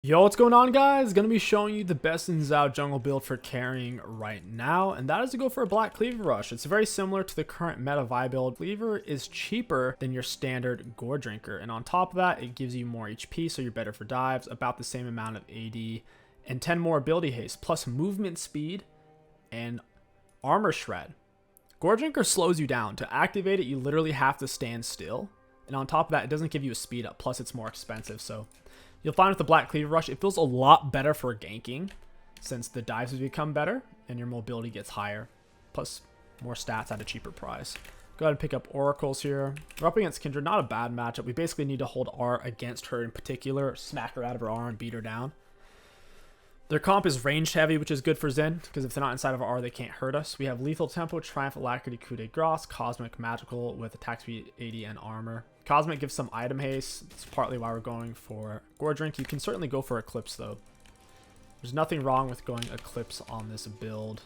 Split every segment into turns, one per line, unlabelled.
Yo, what's going on, guys? Gonna be showing you the best Xin Zhao jungle build for carrying right now, and that is to go for a black Cleaver rush. It's very similar to the current meta Vi build. Cleaver is cheaper than your standard Gore Drinker, and on top of that, it gives you more HP, so you're better for dives, about the same amount of AD, and 10 more ability haste, plus movement speed and armor shred. Gore Drinker slows you down. To activate it, you literally have to stand still, and on top of that, it doesn't give you a speed up, plus it's more expensive, so you'll find with the Black Cleaver Rush, it feels a lot better for ganking since the dives have become better and your mobility gets higher. Plus, more stats at a cheaper price. Go ahead and pick up Oracles here. We're up against Kindred, not a bad matchup. We basically need to hold R against her in particular, smack her out of her R and beat her down. Their comp is ranged heavy, which is good for Zin, because if they're not inside of R, they can't hurt us. We have Lethal Tempo, Triumph, Alacrity, Coup de Grace, Cosmic, Magical with attack speed, AD, and armor. Cosmic gives some item haste. It's partly why we're going for Gore Drink. You can certainly go for Eclipse, though. There's nothing wrong with going Eclipse on this build.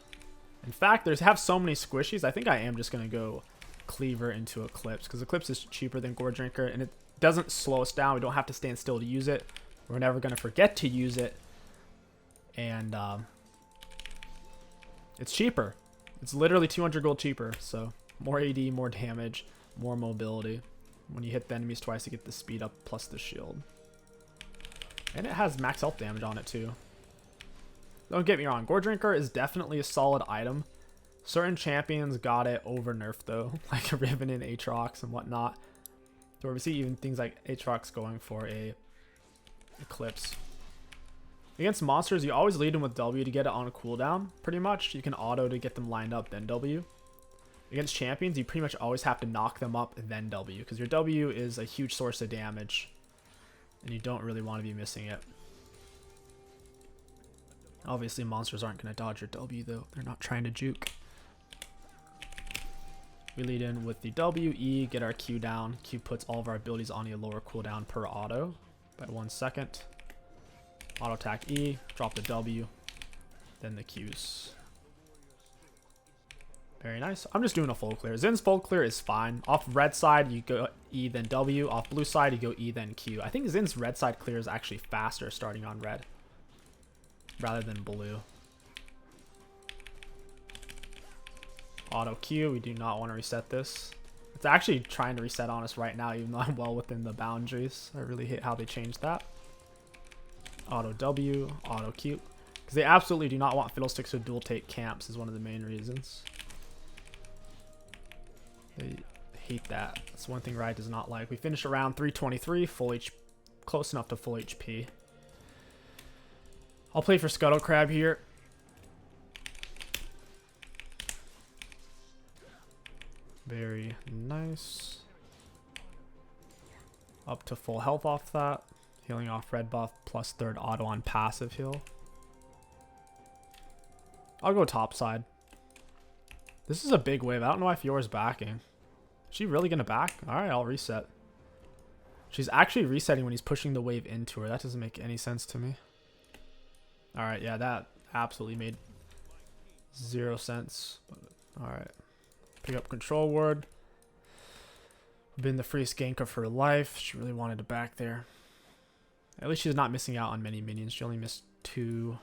In fact, there's have so many squishies. I think I am just going to go Cleaver into Eclipse, because Eclipse is cheaper than Gore Drinker, and it doesn't slow us down. We don't have to stand still to use it. We're never going to forget to use it. And it's cheaper. It's literally 200 gold cheaper. So more AD, more damage, more mobility. When you hit the enemies twice, you get the speed up plus the shield. And it has max health damage on it too. Don't get me wrong, Gore Drinker is definitely a solid item. Certain champions got it over nerfed though, like Riven and Aatrox and whatnot. So we see even things like Aatrox going for a Eclipse. Against monsters, you always lead them with W to get it on a cooldown, pretty much. You can auto to get them lined up, then W. Against champions, you pretty much always have to knock them up, then W, because your W is a huge source of damage, and you don't really want to be missing it. Obviously, monsters aren't going to dodge your W, though. They're not trying to juke. We lead in with the W, E, get our Q down. Q puts all of our abilities on a lower cooldown per auto by 1 second. Auto attack E, drop the W, then the Qs. Very nice. I'm just doing a full clear. Zin's full clear is fine. Off red side, you go E, then W. Off blue side, you go E, then Q. I think Zin's red side clear is actually faster starting on red rather than blue. Auto Q, we do not want to reset this. It's actually trying to reset on us right now, even though I'm well within the boundaries. I really hate how they changed that. Auto W, auto Q, because they absolutely do not want Fiddlesticks to dual take camps is one of the main reasons. They hate that. That's one thing Riot does not like. We finished around 323, full H, close enough to full HP. I'll play for Scuttle Crab here. Very nice. Up to full health off that. Healing off red buff plus third auto on passive heal. I'll go top side. This is a big wave. I don't know if Fior's backing. Is she really going to back? Alright, I'll reset. She's actually resetting when he's pushing the wave into her. That doesn't make any sense to me. Alright, yeah, that absolutely made 0 sense. Alright. Pick up control ward. Been the freest gank of her life. She really wanted to back there. At least she's not missing out on many minions. She only missed 2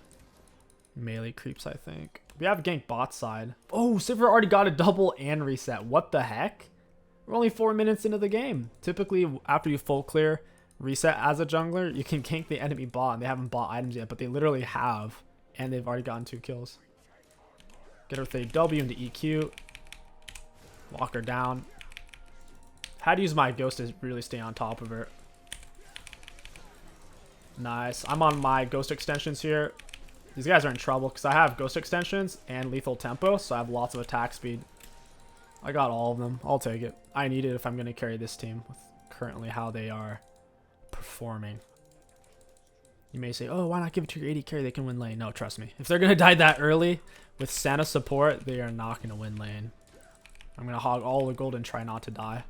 melee creeps, I think. We have gank bot side. Oh, Silver already got a double and reset. What the heck? We're only 4 minutes into the game. Typically, after you full clear, reset as a jungler, you can gank the enemy bot, and they haven't bought items yet, but they literally have, and they've already gotten 2 kills. Get her with a W into EQ. Lock her down. Had to use my ghost to really stay on top of her. Nice. I'm on my ghost extensions here. These guys are in trouble because I have ghost extensions and lethal tempo, so I have lots of attack speed. I got all of them. I'll take it. I need it if I'm going to carry this team with currently how they are performing. You may say, oh, why not give it to your AD carry? They can win lane. No, trust me. If they're going to die that early with Santa support, they are not going to win lane. I'm going to hog all the gold and try not to die.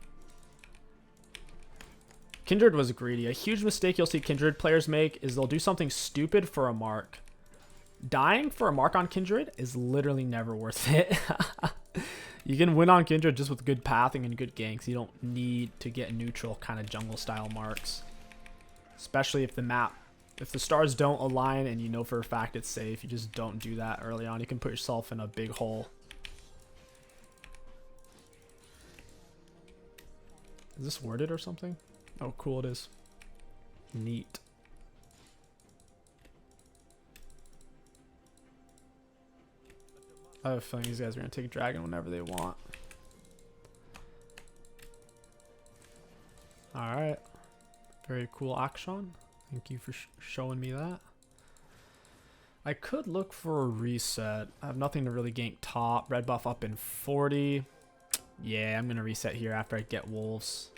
Kindred was greedy. A huge mistake you'll see Kindred players make is they'll do something stupid for a mark. Dying for a mark on Kindred is literally never worth it. You can win on Kindred just with good pathing and good ganks. You don't need to get neutral kind of jungle style marks. Especially if the map If the stars don't align and you know for a fact it's safe, you just don't do that early on. You can put yourself in a big hole. Is this worded or something? Oh, cool, it is. Neat. I have a feeling these guys are going to take dragon whenever they want. Alright. Very cool action. Thank you for showing me that. I could look for a reset. I have nothing to really gank top. Red buff up in 40. Yeah, I'm going to reset here after I get wolves.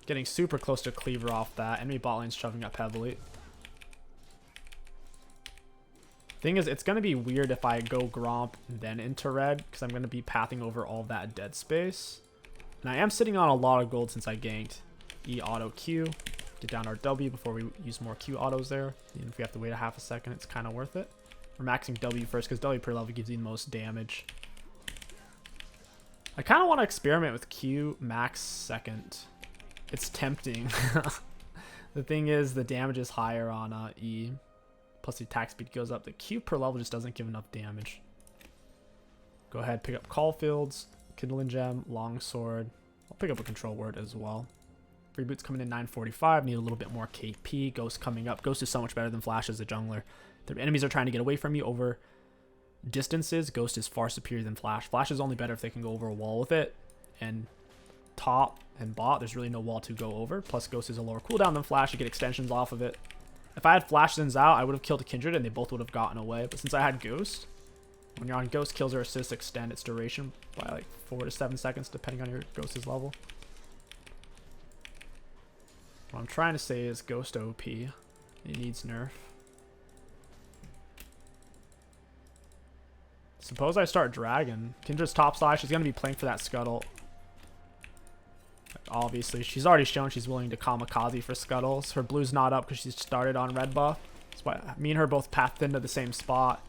Getting super close to Cleaver off that. Enemy bot lane's shoving up heavily. Thing is, it's going to be weird if I go Gromp then into red, because I'm going to be pathing over all that dead space. And I am sitting on a lot of gold since I ganked. E auto Q. Get down our W before we use more Q autos there. Even if we have to wait a half a second, it's kind of worth it. We're maxing W first, because W per level gives you the most damage. I kind of want to experiment with Q max second. It's tempting. The thing is, the damage is higher on E. Plus the attack speed goes up. The Q per level just doesn't give enough damage. Go ahead, pick up Caulfield's, Kindling Gem, Longsword. I'll pick up a control word as well. Reboot's coming in 945. Need a little bit more KP. Ghost coming up. Ghost is so much better than Flash as a jungler. The enemies are trying to get away from you over distances. Ghost is far superior than Flash. Flash is only better if they can go over a wall with it. And top and bot, there's really no wall to go over. Plus Ghost is a lower cooldown than Flash. You get extensions off of it. If I had Flash Xin Zhao, I would have killed a Kindred and they both would have gotten away. But since I had Ghost, when you're on Ghost, kills or assists extend its duration by like 4 to 7 seconds depending on your Ghost's level. What I'm trying to say is Ghost OP. He needs nerf. Suppose I start Dragon. Kindred's top slash. She's going to be playing for that Scuttle. Obviously, she's already shown she's willing to kamikaze for Scuttles. Her blue's not up because she's started on red buff. That's why me and her both pathed into the same spot.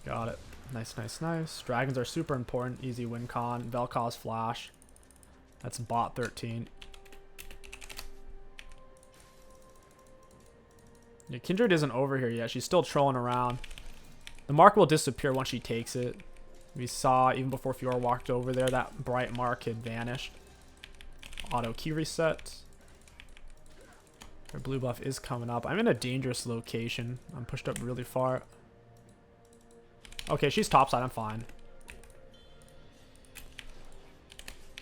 Got it. Nice, nice, nice. Dragons are super important. Easy win con. Vel'Koz flash. That's bot 13. Yeah, Kindred isn't over here yet. She's still trolling around. The mark will disappear once she takes it. We saw, even before Fiora walked over there, that bright mark had vanished. Auto key reset. Her blue buff is coming up. I'm in a dangerous location. I'm pushed up really far. Okay, she's topside. I'm fine.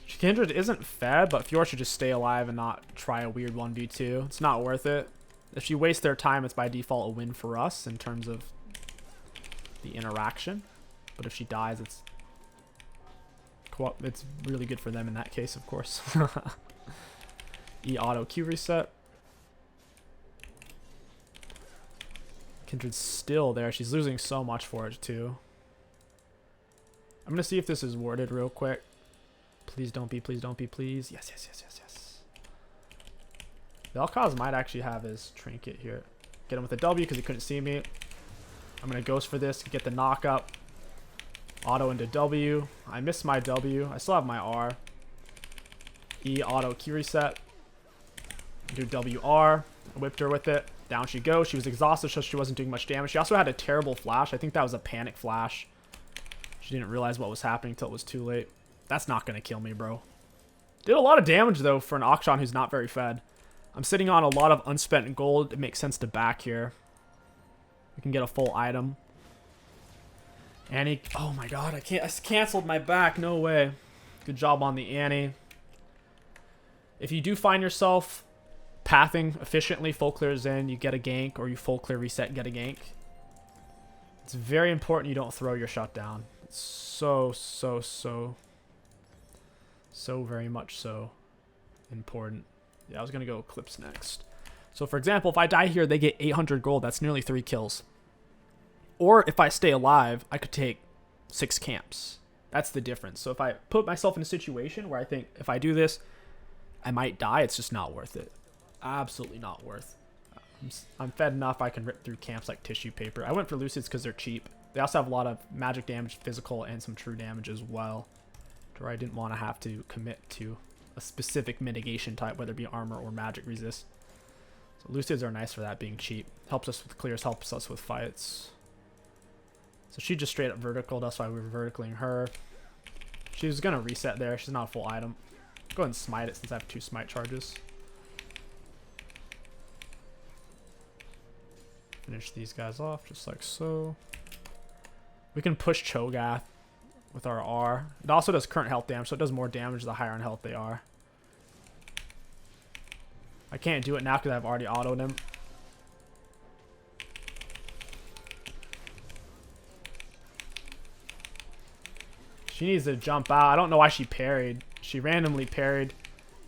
Kindred isn't fed, but Fiora should just stay alive and not try a weird 1v2. It's not worth it. If she wastes their time, it's by default a win for us in terms of the interaction. But if she dies, it's really good for them in that case, of course. E auto Q reset. Kindred's still there. She's losing so much for it too. I'm gonna see if this is worded real quick. Please don't be, please don't be, please. Yes, yes, yes, yes, yes. Vel'Koz might actually have his trinket here. Get him with a W because he couldn't see me. I'm going to ghost for this to get the knock up. Auto into W. I missed my W. I still have my R. E auto key reset. Do WR. I whipped her with it. Down she goes. She was exhausted, so she wasn't doing much damage. She also had a terrible flash. I think that was a panic flash. She didn't realize what was happening until it was too late. That's not going to kill me, bro. Did a lot of damage, though, for an Akshan who's not very fed. I'm sitting on a lot of unspent gold. It makes sense to back here. We can get a full item. Annie. Oh my god, I canceled my back. No way. Good job on the Annie. If you do find yourself pathing efficiently, full clears in, you get a gank, or you full clear reset and get a gank. It's very important you don't throw your shutdown. It's so very much so important. Yeah, I was going to go Eclipse next. So, for example, if I die here, they get 800 gold. That's nearly 3 kills. Or if I stay alive, I could take 6 camps. That's the difference. So if I put myself in a situation where I think if I do this, I might die, it's just not worth it. Absolutely not worth. I'm fed enough I can rip through camps like tissue paper. I went for Lucids because they're cheap. They also have a lot of magic damage, physical, and some true damage as well. Where I didn't want to have to commit to a specific mitigation type, whether it be armor or magic resist. So Lucids are nice for that, being cheap. Helps us with clears, helps us with fights. So she just straight up vertical, that's why we were verticaling her. She was going to reset there, she's not a full item. Go ahead and smite it since I have 2 smite charges. Finish these guys off just like so. We can push Cho'Gath with our R. It also does current health damage, so it does more damage the higher on health they are. I can't do it now because I've already autoed him. She needs to jump out. I don't know why she parried. She randomly parried.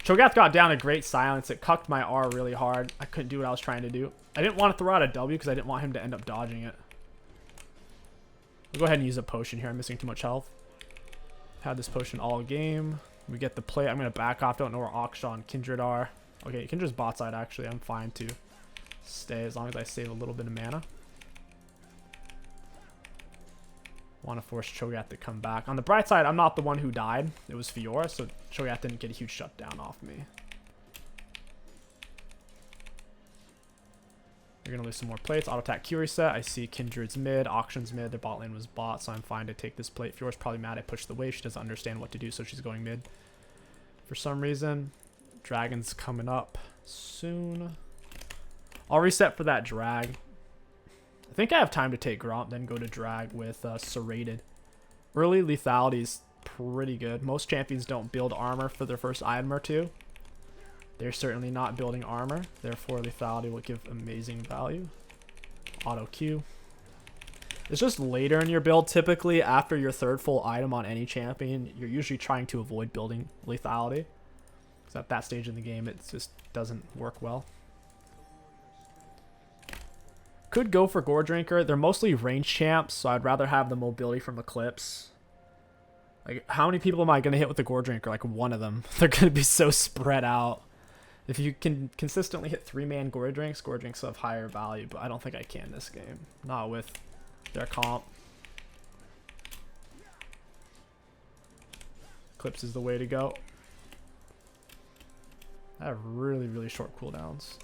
Cho'Gath got down a great silence. It cucked my R really hard. I couldn't do what I was trying to do. I didn't want to throw out a W because I didn't want him to end up dodging it. We'll go ahead and use a potion here. I'm missing too much health. Had this potion all game. We get the play. I'm going to back off. Don't know where Aksha and Kindred are. Okay, Kindred's bot side actually. I'm fine to stay as long as I save a little bit of mana. Want to force Cho'Gath to come back. On the bright side, I'm not the one who died. It was Fiora, so Cho'Gath didn't get a huge shutdown off me. We're going to lose some more plates. Auto attack Q reset. I see Kindred's mid. Auction's mid. Their bot lane was bot, so I'm fine to take this plate. Fiora's probably mad I pushed the wave. She doesn't understand what to do, so she's going mid. For some reason, Dragon's coming up soon. I'll reset for that drag. I think I have time to take Gromp, then go to drag with Serrated. Early lethality is pretty good. Most champions don't build armor for their first item or two. They're certainly not building armor, therefore lethality will give amazing value. Auto Q. It's just later in your build, typically after your 3rd full item on any champion, you're usually trying to avoid building lethality. Because at that stage in the game, it just doesn't work well. Could go for Gore Drinker. They're mostly range champs, so I'd rather have the mobility from Eclipse. Like, how many people am I going to hit with the Gore Drinker? Like, one of them. They're going to be so spread out. If you can consistently hit 3-man Gore Drinks have higher value, but I don't think I can this game. Not with their comp. Eclipse is the way to go. I have really, really short cooldowns.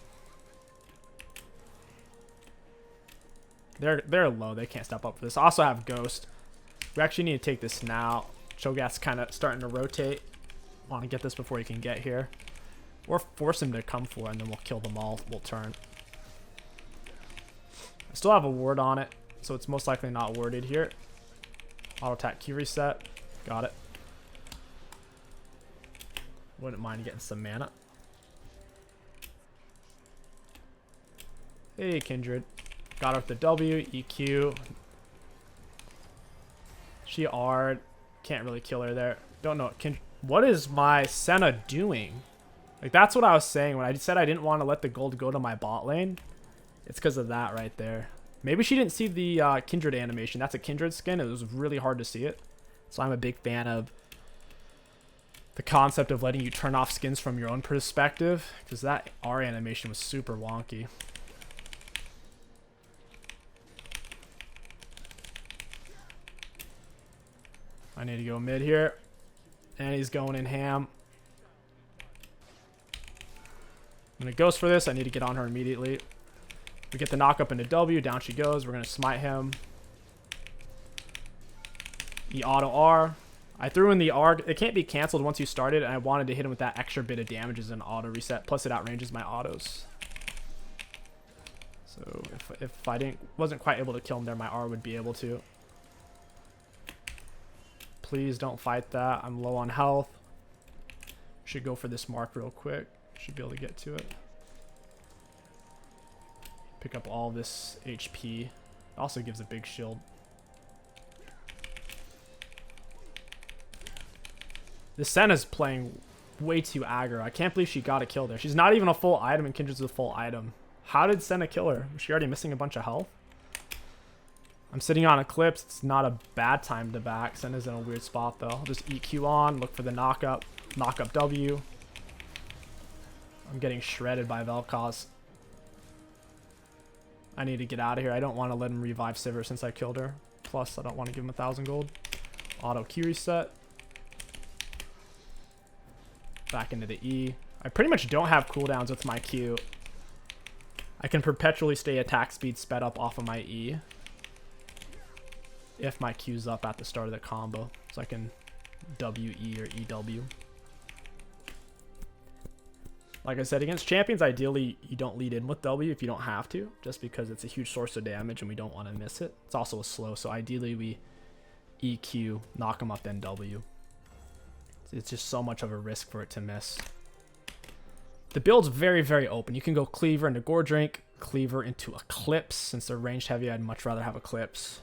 They're low. They can't step up for this. I also have Ghost. We actually need to take this now. Cho'Gath's kind of starting to rotate. Want to get this before he can get here. Or force him to come for it, and then we'll kill them all. We'll turn. I still have a ward on it, so it's most likely not warded here. Auto attack Q reset. Got it. Wouldn't mind getting some mana. Hey, Kindred. Got her with the W, EQ. She R'd. Can't really kill her there. Don't know. What is my Senna doing? Like, that's what I was saying when I said I didn't want to let the gold go to my bot lane. It's because of that right there. Maybe she didn't see the Kindred animation. That's a Kindred skin. It was really hard to see it. So I'm a big fan of the concept of letting you turn off skins from your own perspective, because that R animation was super wonky. I need to go mid here. And he's going in ham. I'm going to ghost for this. I need to get on her immediately. We get the knock up into W. Down she goes. We're going to smite him. He auto R. I threw in the R. It can't be canceled once you start it, and I wanted to hit him with that extra bit of damage as an auto reset. Plus it outranges my autos. So if I wasn't quite able to kill him there, my R would be able to. Please don't fight that. I'm low on health. Should go for this mark real quick. Should be able to get to it. Pick up all this HP. Also gives a big shield. This Senna's playing way too aggro. I can't believe she got a kill there. She's not even a full item and Kindred's a full item. How did Senna kill her? Was she already missing a bunch of health? I'm sitting on Eclipse. It's not a bad time to back. Senna's in a weird spot though. I'll just EQ on, look for the knock up W. I'm getting shredded by Vel'Koz. I need to get out of here. I don't want to let him revive Sivir since I killed her. plus I don't want to give him 1,000 gold. Auto Q reset. Back into the E. I pretty much don't have cooldowns with my Q. I can perpetually stay attack speed sped up off of my E. If my Q's up at the start of the combo. So I can WE or EW. Like I said, against champions, ideally you don't lead in with W if you don't have to, just because it's a huge source of damage and we don't want to miss it. It's also a slow, so ideally we EQ, knock them up, then W. It's just so much of a risk for it to miss. The build's very, very open. You can go Cleaver into Gore Drink, Cleaver into Eclipse. Since they're ranged heavy, I'd much rather have Eclipse.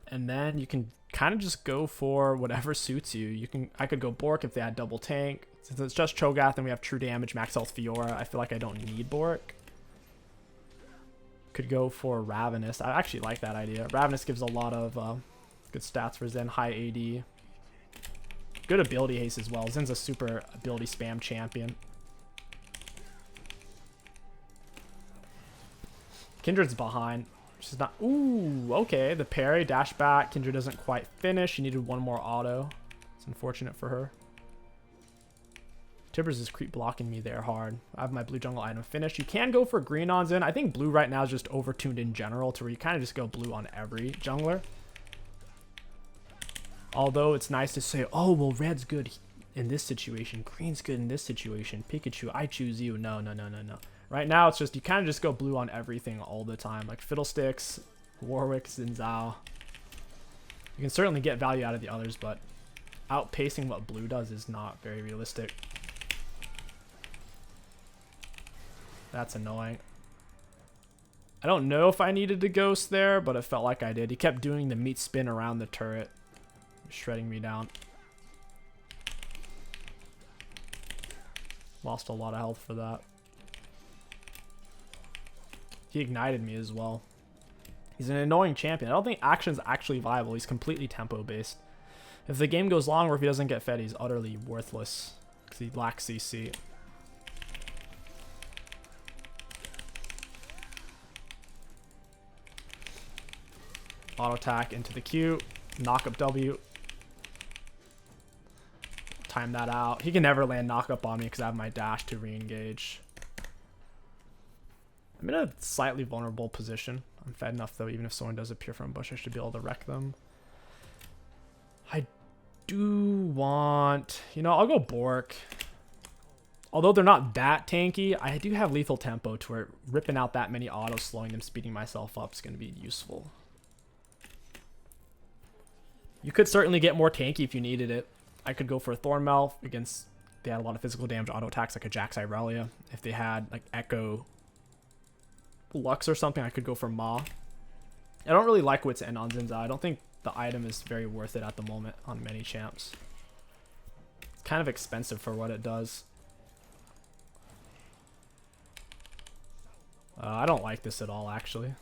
And then you can kind of just go for whatever suits you. I could go Bork if they had double tank. Since it's just Cho'Gath and we have true damage, max health Fiora, I feel like I don't need Bork. Could go for Ravenous. I actually like that idea. Ravenous gives a lot of good stats for Zen, high AD. Good ability haste as well. Zen's a super ability spam champion. Kindred's behind. She's not. Ooh, okay. The parry, dash back. Kindred doesn't quite finish. She needed one more auto. It's unfortunate for her. Tibbers is creep blocking me there hard. I have my blue jungle item finished. You can go for green on Zen. I think blue right now is just overtuned in general to where you kind of just go blue on every jungler. Although it's nice to say, oh, well, red's good in this situation. Green's good in this situation. Pikachu, I choose you. No, no, no, no, no. Right now, it's just, you kind of just go blue on everything all the time. Like Fiddlesticks, Warwick, Xin Zhao. You can certainly get value out of the others, but outpacing what blue does is not very realistic. That's annoying. I don't know if I needed to ghost there, but it felt like I did. He kept doing the meat spin around the turret, shredding me down. Lost a lot of health for that. He ignited me as well. He's an annoying champion. I don't think action's actually viable. He's completely tempo based. If the game goes long or if he doesn't get fed, he's utterly worthless because he lacks CC. Auto attack into the Q, knock up W. Time that out. He can never land knock up on me because I have my dash to re-engage. I'm in a slightly vulnerable position. I'm fed enough though, even if someone does appear from bush, I should be able to wreck them. I do want, I'll go Bork. Although they're not that tanky, I do have lethal tempo to where ripping out that many autos, slowing them, speeding myself up is going to be useful. You could certainly get more tanky if you needed it. I could go for a Thornmouth against, they had a lot of physical damage auto attacks like a Jax Irelia. If they had like Echo Lux or something, I could go for Ma. I don't really like Wit's End on Zin Zhao. I don't think the item is very worth it at the moment on many champs. It's kind of expensive for what it does. I don't like this at all, actually.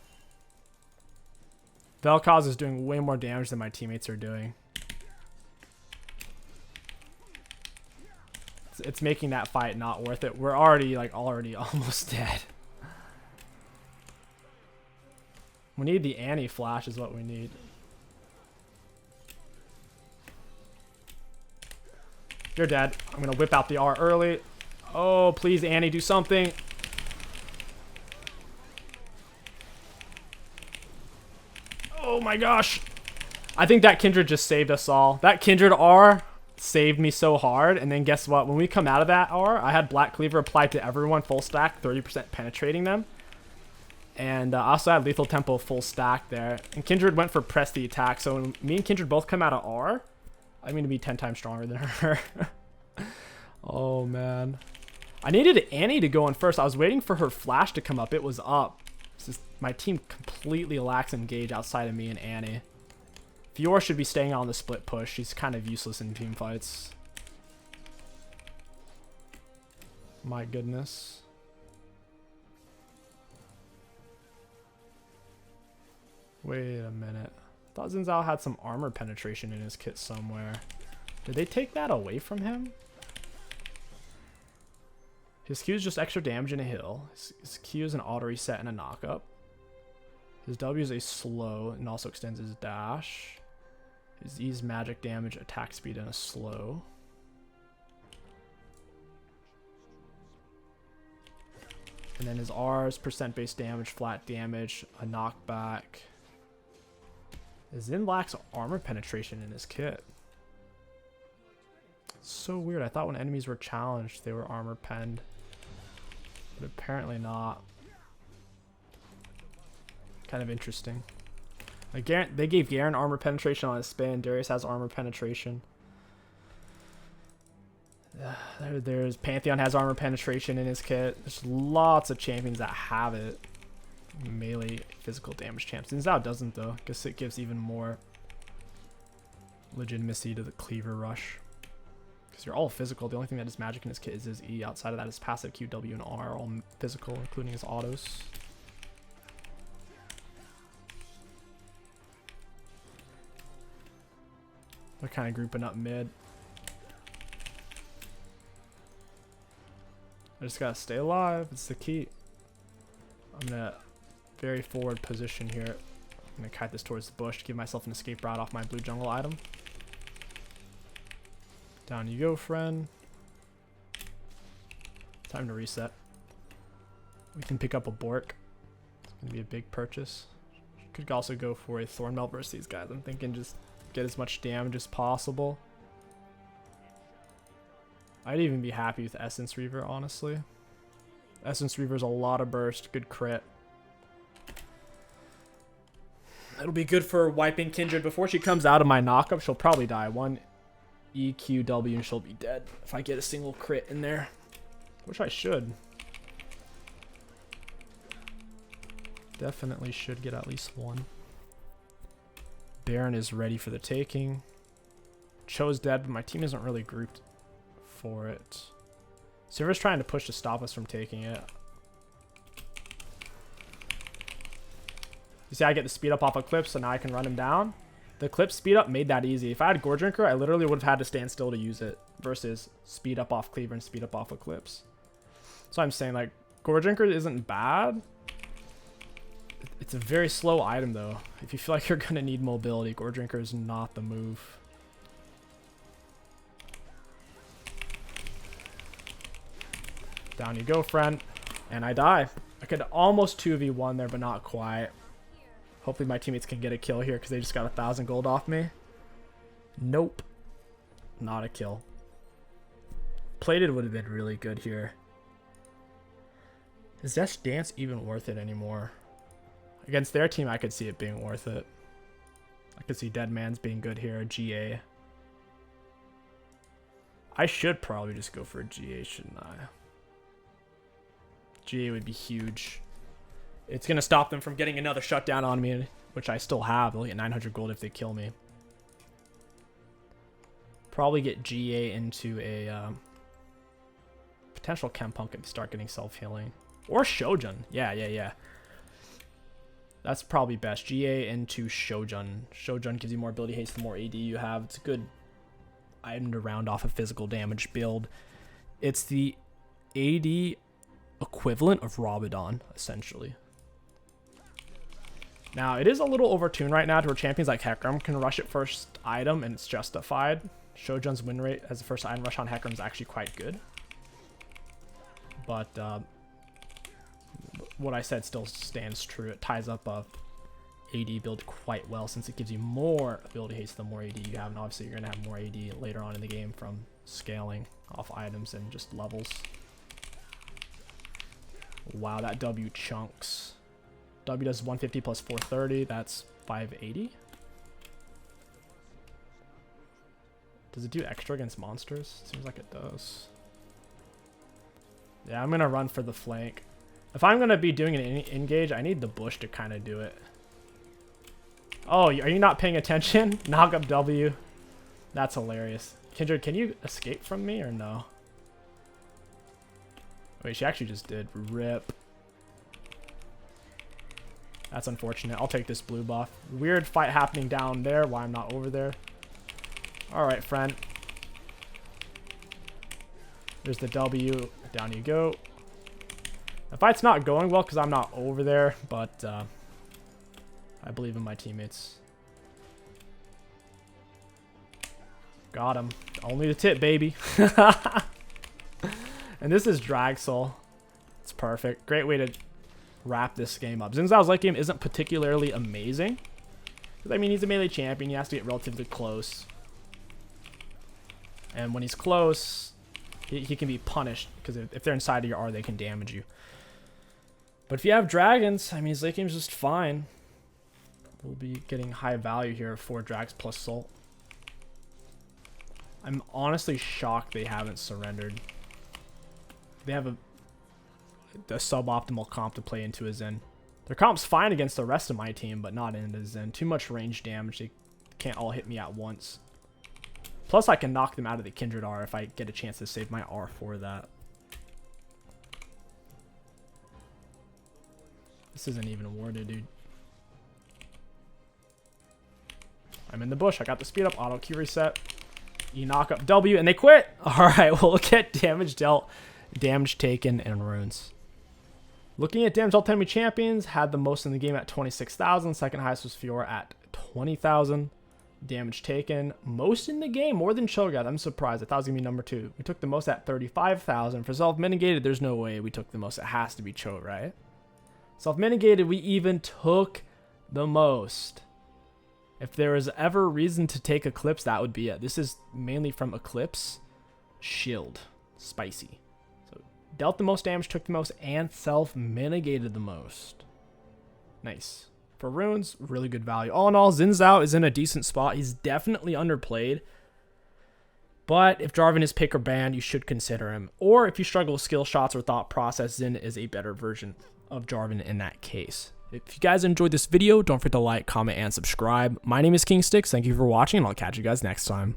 Vel'Koz is doing way more damage than my teammates are doing. It's making that fight not worth it. We're already almost dead. We need the Annie flash is what we need. You're dead. I'm gonna whip out the R early. Oh, please, Annie, do something. Oh my gosh. I think that Kindred just saved us all. That Kindred R saved me so hard. And then guess what? When we come out of that R, I had Black Cleaver applied to everyone full stack, 30% penetrating them. And I also had lethal tempo full stack there. And Kindred went for press the attack. So when me and Kindred both come out of R, I'm going to be 10 times stronger than her. Oh, man. I needed Annie to go in first. I was waiting for her flash to come up. It was up. It's just, my team completely lacks engage outside of me and Annie. Fiora should be staying on the split push. She's kind of useless in team fights. My goodness. Wait a minute. I thought Zin Zhao had some armor penetration in his kit somewhere. Did they take that away from him? His Q is just extra damage and a heal. His Q is an auto reset and a knockup. His W is a slow and also extends his dash. His E's magic damage, attack speed, and a slow. And then his R's percent base damage, flat damage, a knockback. Zin lacks armor penetration in his kit. So weird. I thought when enemies were challenged, they were armor penned. But apparently not. Kind of interesting. Like they gave Garen armor penetration on his spin. Darius has armor penetration. There's Pantheon has armor penetration in his kit. There's lots of champions that have it. Melee physical damage champs. Xin Zhao doesn't though. Guess it gives even more legitimacy to the Cleaver rush. Because you're all physical. The only thing that is magic in his kit is his E. Outside of that, his passive Q, W, and R are all physical, including his autos. They're kind of grouping up mid. I just gotta stay alive. It's the key. I'm gonna very forward position here. I'm gonna kite this towards the bush to give myself an escape route off my blue jungle item. Down you go, friend. Time to reset. We can pick up a Bork. It's gonna be a big purchase. Could also go for a Thornmelt versus these guys. I'm thinking just get as much damage as possible. I'd even be happy with Essence Reaver, honestly. Essence Reaver's a lot of burst, good crit. It'll be good for wiping Kindred. Before she comes out of my knockup, she'll probably die. One EQW and she'll be dead if I get a single crit in there. Which I should. Definitely should get at least one. Baron is ready for the taking. Cho's dead, but my team isn't really grouped for it. Silver's trying to push to stop us from taking it. You see, I get the speed up off Eclipse, so now I can run him down. The Eclipse speed up made that easy. If I had Gore Drinker, I literally would have had to stand still to use it versus speed up off Cleaver and speed up off Eclipse. So I'm saying, like, Gore Drinker isn't bad. It's a very slow item, though. If you feel like you're going to need mobility, Gore Drinker is not the move. Down you go, friend. And I die. I could almost 2v1 there, but not quite. Hopefully my teammates can get a kill here because they just got 1,000 gold off me. Nope. Not a kill. Plated would have been really good here. Is Dash Dance even worth it anymore? Against their team, I could see it being worth it. I could see Dead Man's being good here. GA. I should probably just go for a GA, shouldn't I? GA would be huge. It's going to stop them from getting another shutdown on me, which I still have. They'll get 900 gold if they kill me. Probably get GA into a potential Chem Punk and start getting self-healing. Or Shojun. Yeah. That's probably best. GA into Shojun. Shojun gives you more ability haste the more AD you have. It's a good item to round off a physical damage build. It's the AD equivalent of Rabadon, essentially. Now, it is a little overtuned right now to where champions like Hecarim can rush it first item and it's justified. Shojun's win rate as the first item rush on Hecarim is actually quite good. But what I said still stands true. It ties up a AD build quite well since it gives you more ability haste the more AD you have. And obviously you're going to have more AD later on in the game from scaling off items and just levels. Wow, that W chunks. W does 150 plus 430. That's 580. Does it do extra against monsters? Seems like it does. Yeah, I'm going to run for the flank. If I'm going to be doing an engage, I need the bush to kind of do it. Oh, are you not paying attention? Knock up W. That's hilarious. Kindred, can you escape from me or no? Wait, she actually just did. Rip. That's unfortunate. I'll take this blue buff. Weird fight happening down there. Why I'm not over there. Alright, friend. There's the W. Down you go. The fight's not going well because I'm not over there, but I believe in my teammates. Got him. Only the tip, baby. And this is Drag Soul. It's perfect. Great way to wrap this game up. Xin Zhao's late game isn't particularly amazing. I mean, he's a melee champion. He has to get relatively close. And when he's close, he can be punished. Because if they're inside of your R, they can damage you. But if you have dragons, I mean, his late game is just fine. We'll be getting high value here. 4 drags plus Soul. I'm honestly shocked they haven't surrendered. They have a suboptimal comp to play into a Zin. Their comp's fine against the rest of my team, but not into Zin. Too much range damage. They can't all hit me at once. Plus, I can knock them out of the Kindred R if I get a chance to save my R for that. This isn't even awarded, dude. I'm in the bush. I got the speed up. Auto Q reset. You knock up W, and they quit. All right, we'll look at damage dealt, damage taken, and runes. Looking at damage dealt to enemy champions, had the most in the game at 26,000. Second highest was Fiora at 20,000. Damage taken, most in the game, more than Cho'Gath. I'm surprised. I thought it was going to be number 2. We took the most at 35,000. For self-mitigated, there's no way we took the most. It has to be Cho, right? Self-mitigated, we even took the most. If there was ever a reason to take Eclipse, that would be it. This is mainly from Eclipse. Shield. Spicy. So, dealt the most damage, took the most, and self-mitigated the most. Nice. For runes, really good value. All in all, Xin Zhao is in a decent spot. He's definitely underplayed. But if Jarvan is pick or ban, you should consider him. Or if you struggle with skill shots or thought process, Xin is a better version of Jarvan in that case. If you guys enjoyed this video, don't forget to like, comment, and subscribe. My name is King Sticks. Thank you for watching, and I'll catch you guys next time.